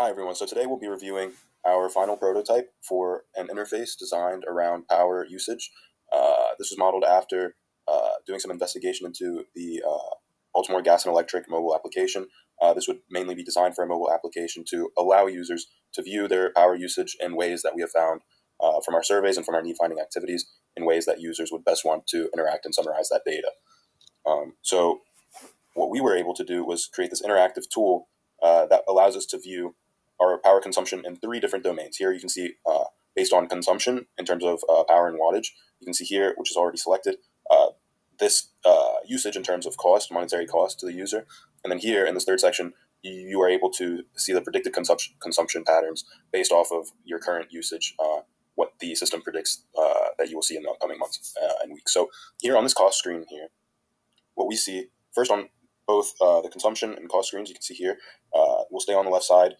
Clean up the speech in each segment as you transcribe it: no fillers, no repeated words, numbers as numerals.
Hi everyone, so today we'll be reviewing our final prototype for an interface designed around power usage. This was modeled after doing some investigation into the Baltimore Gas and Electric mobile application. This would mainly be designed for a mobile application to allow users to view their power usage in ways that we have found from our surveys and from our need finding activities in ways that users would best want to interact and summarize that data. So what we were able to do was create this interactive tool that allows us to view our power consumption in three different domains. Here you can see based on consumption in terms of power and wattage. You can see here, which is already selected, this usage in terms of cost, monetary cost to the user. And then here in this third section, you are able to see the predicted consumption patterns based off of your current usage, what the system predicts that you will see in the upcoming months and weeks. So here on this cost screen here, what we see first on both the consumption and cost screens, you can see here, we'll stay on the left side,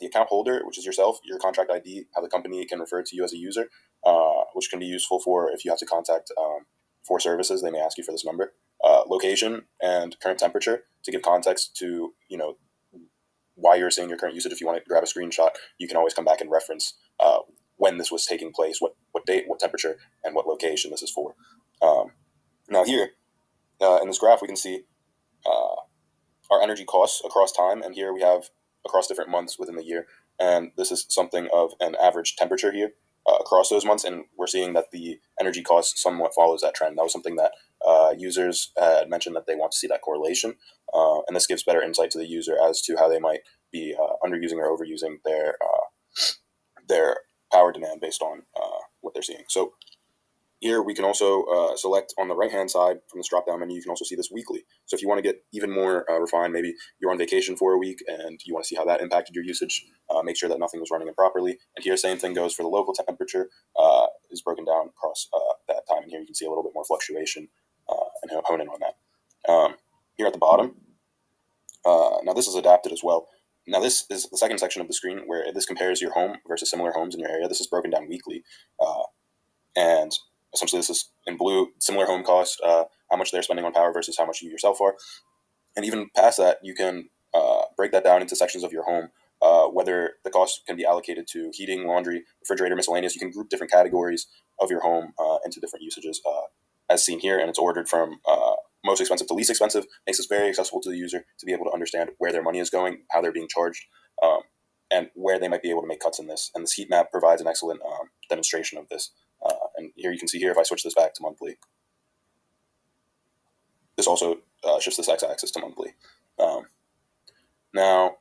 the account holder, which is yourself, your contract ID, how the company can refer to you as a user, which can be useful for if you have to contact for services, they may ask you for this number, location and current temperature to give context to, why you're seeing your current usage. If you want to grab a screenshot, you can always come back and reference when this was taking place, what date, what temperature, and what location this is for. Now here, in this graph, we can see our energy costs across time, and here we have across different months within the year. And this is something of an average temperature here across those months, and we're seeing that the energy cost somewhat follows that trend. That was something that users had mentioned that they want to see that correlation, and this gives better insight to the user as to how they might be underusing or overusing their power demand based on what they're seeing. So here we can also select on the right-hand side from this drop-down menu, you can also see this weekly. So if you want to get even more refined, maybe you're on vacation for a week and you want to see how that impacted your usage, make sure that nothing was running improperly. And here, same thing goes for the local temperature, is broken down across that time. And here you can see a little bit more fluctuation and hone in on that. Here at the bottom, now this is adapted as well. Now this is the second section of the screen where this compares your home versus similar homes in your area. This is broken down weekly. And essentially, this is in blue, similar home cost, how much they're spending on power versus how much you yourself are. And even past that, you can break that down into sections of your home, whether the cost can be allocated to heating, laundry, refrigerator, miscellaneous. You can group different categories of your home into different usages, as seen here. And it's ordered from most expensive to least expensive. Makes this very accessible to the user to be able to understand where their money is going, how they're being charged, and where they might be able to make cuts in this. And this heat map provides an excellent demonstration of this. And here you can see here, if I switch this back to monthly, this also shifts this x-axis to monthly. Now,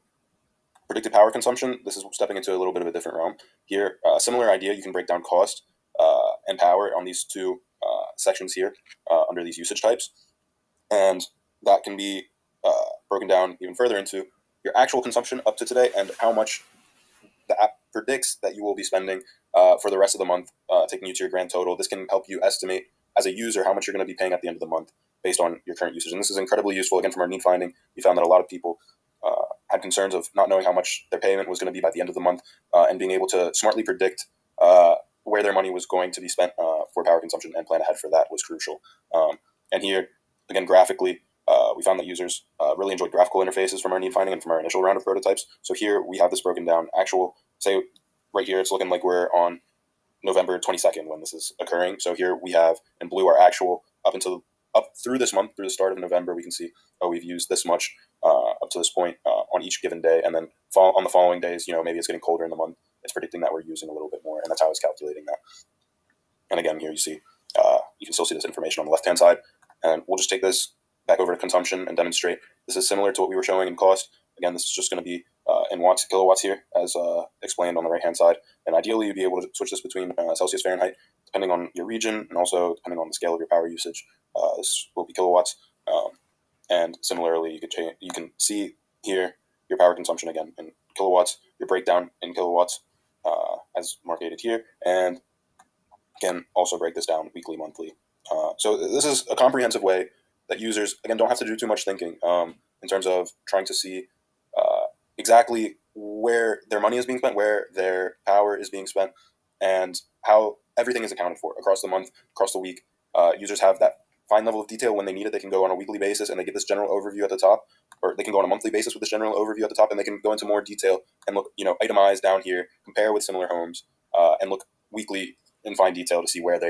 predicted power consumption, this is stepping into a little bit of a different realm. Here, similar idea, you can break down cost and power on these two sections here under these usage types. And that can be broken down even further into your actual consumption up to today and how much the app predicts that you will be spending for the rest of the month, taking you to your grand total. This can help you estimate as a user how much you're going to be paying at the end of the month based on your current usage. And this is incredibly useful. Again, from our need finding, we found that a lot of people had concerns of not knowing how much their payment was going to be by the end of the month, and being able to smartly predict where their money was going to be spent for power consumption and plan ahead for that was crucial. And here, again, graphically, we found that users really enjoyed graphical interfaces from our need finding and from our initial round of prototypes. So here we have this broken down. Actual, say right here, it's looking like we're on November 22nd when this is occurring. So here we have in blue our actual up through this month, through the start of November. We can see, oh, we've used this much up to this point on each given day, and then on the following days, maybe it's getting colder in the month. It's predicting that we're using a little bit more, and that's how it's calculating that. And again, here you see, you can still see this information on the left-hand side. And we'll just take this back over to consumption and demonstrate. This is similar to what we were showing in cost. Again, this is just going to be in watts, kilowatts here, as explained on the right-hand side. And ideally, you'd be able to switch this between Celsius, Fahrenheit, depending on your region, and also depending on the scale of your power usage. This will be kilowatts. And similarly, you can see here your power consumption again in kilowatts, your breakdown in kilowatts, as marked here, and can also break this down weekly, monthly. So this is a comprehensive way that users, again, don't have to do too much thinking in terms of trying to see exactly where their money is being spent, where their power is being spent, and how everything is accounted for across the month, across the week. Users have that fine level of detail when they need it. They can go on a weekly basis and they get this general overview at the top, or they can go on a monthly basis with this general overview at the top, and they can go into more detail and look, itemize down here, compare with similar homes, and look weekly in fine detail to see where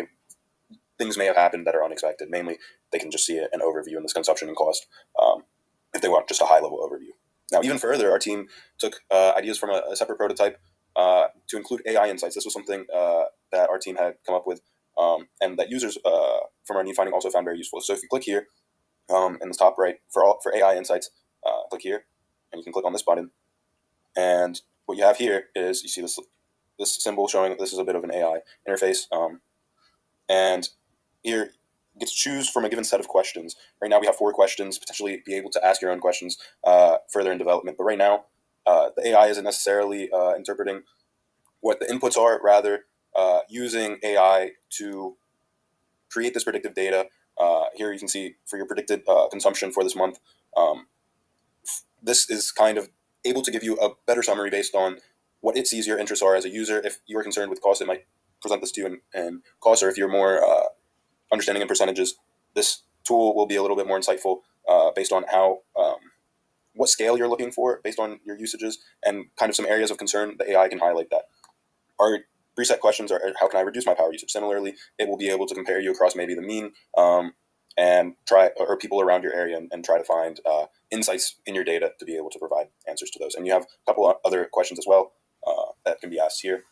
things may have happened that are unexpected. Mainly, they can just see an overview in this consumption and cost if they want just a high level overview. Now, even further, our team took ideas from a separate prototype to include AI insights. This was something that our team had come up with, and that users from our need finding also found very useful. So if you click here in the top right for AI insights, click here, and you can click on this button. And what you have here is you see this symbol showing that this is a bit of an AI interface, and here you get to choose from a given set of questions. Right now we have 4 questions. Potentially be able to ask your own questions further in development. But right now, the AI isn't necessarily interpreting what the inputs are, rather using AI to create this predictive data. Here you can see for your predicted consumption for this month, this is kind of able to give you a better summary based on what it sees your interests are as a user. If you're concerned with cost, it might present this to you in cost, or if you're more understanding in percentages, this tool will be a little bit more insightful based on how what scale you're looking for based on your usages, and kind of some areas of concern. The AI can highlight that. Our preset questions are, how can I reduce my power usage? Similarly, it will be able to compare you across maybe the mean and try, or people around your area, and try to find insights in your data to be able to provide answers to those. And you have a couple of other questions as well that can be asked here.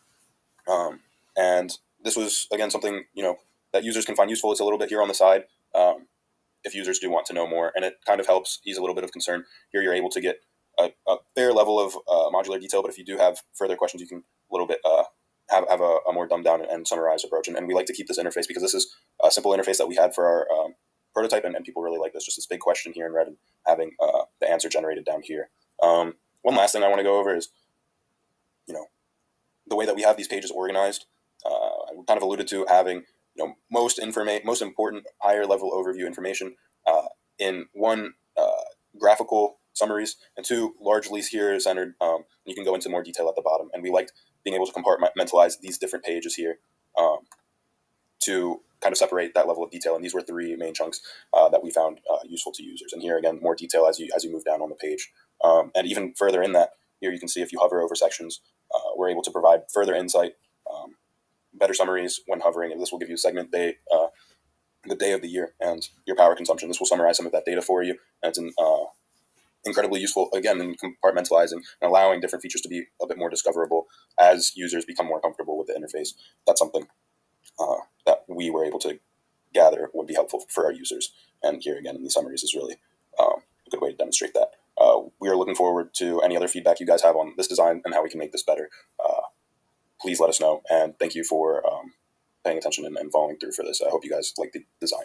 And this was, again, something that users can find useful. It's a little bit here on the side if users do want to know more, and it kind of helps ease a little bit of concern. Here you're able to get a fair level of modular detail, but if you do have further questions, you can a little bit have a more dumbed down and summarized approach. And we like to keep this interface because this is a simple interface that we had for our prototype, and people really like this. Just this big question here in red and having the answer generated down here. One last thing I want to go over is, the way that we have these pages organized. I kind of alluded to having most important higher level overview information in one graphical summaries, and 2 largely here centered. You can go into more detail at the bottom, and we liked being able to compartmentalize these different pages here to kind of separate that level of detail. And these were 3 main chunks that we found useful to users. And here again, more detail as you move down on the page, and even further in that, here you can see if you hover over sections, we're able to provide further insight, better summaries when hovering, and this will give you a segment day, the day of the year, and your power consumption. This will summarize some of that data for you, and it's incredibly useful, again, in compartmentalizing and allowing different features to be a bit more discoverable as users become more comfortable with the interface. That's something that we were able to gather would be helpful for our users. And here again in these summaries is really a good way to demonstrate that. We are looking forward to any other feedback you guys have on this design and how we can make this better. Please let us know, and thank you for paying attention and following through for this. I hope you guys like the design.